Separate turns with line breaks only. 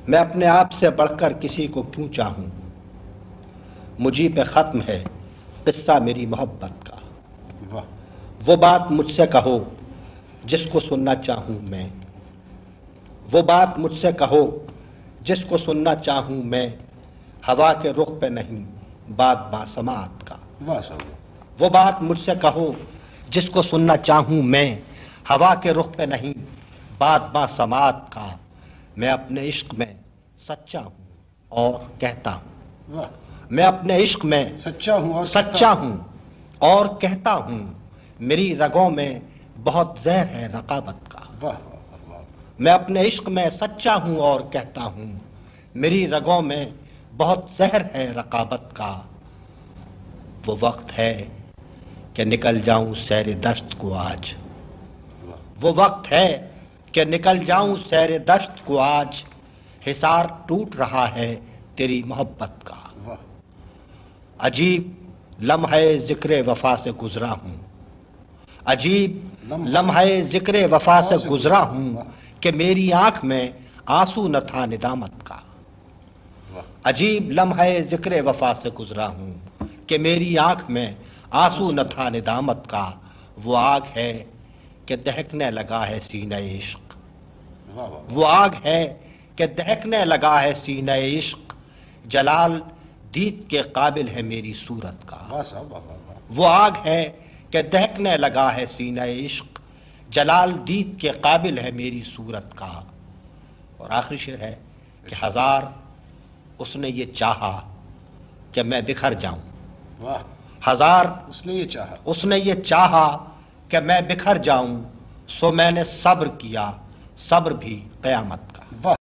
میں اپنے آپ سے بڑھ کر کسی کو کیوں چاہوں، مجھے پہ ختم ہے قصہ میری محبت کا۔ وہ بات مجھ سے کہو جس کو سننا چاہوں میں، وہ بات مجھ سے کہو جس کو سننا چاہوں میں، ہوا کے رخ پہ نہیں بات باسماعت کا۔ وہ بات مجھ سے کہو جس کو سننا چاہوں میں، ہوا کے رخ پہ نہیں بات باسماعت کا۔ میں اپنے عشق میں سچا ہوں اور کہتا ہوں، میں اپنے عشق میں سچا ہوں اور کہتا ہوں، میری رگوں میں بہت زہر ہے رقابت کا۔ میں اپنے عشق میں سچا ہوں اور کہتا ہوں، میری رگوں میں بہت زہر ہے رقابت کا۔ وہ وقت ہے کہ نکل جاؤں سیر دشت کو آج، وہ وقت ہے کہ نکل جاؤں سیر دشت کو آج، حصار ٹوٹ رہا ہے تیری محبت کا۔ عجیب لمحے ذکر وفا سے گزرا ہوں، عجیب لمحے ذکر وفا سے گزرا ہوں، کہ میری آنکھ میں آنسو نہ تھا ندامت کا۔ عجیب لمحے ذکر وفا سے گزرا ہوں، کہ میری آنکھ میں آنسو نہ تھا ندامت کا۔ وہ آگ ہے کہ دہکنے لگا ہے سینہ عشق، وہ آگ ہے کہ دہکنے لگا ہے سینہ عشق، جلال دید کے قابل ہے میری صورت کا۔ وہ آگ ہے کہ دہکنے لگا ہے سینہ عشق، جلال دید کے قابل ہے میری صورت کا۔ اور آخری شعر ہے کہ ہزار اس نے یہ چاہا کہ میں بکھر جاؤں، ہزار اس نے یہ چاہا کہ میں بکھر جاؤں، سو میں نے صبر کیا، صبر بھی قیامت کا۔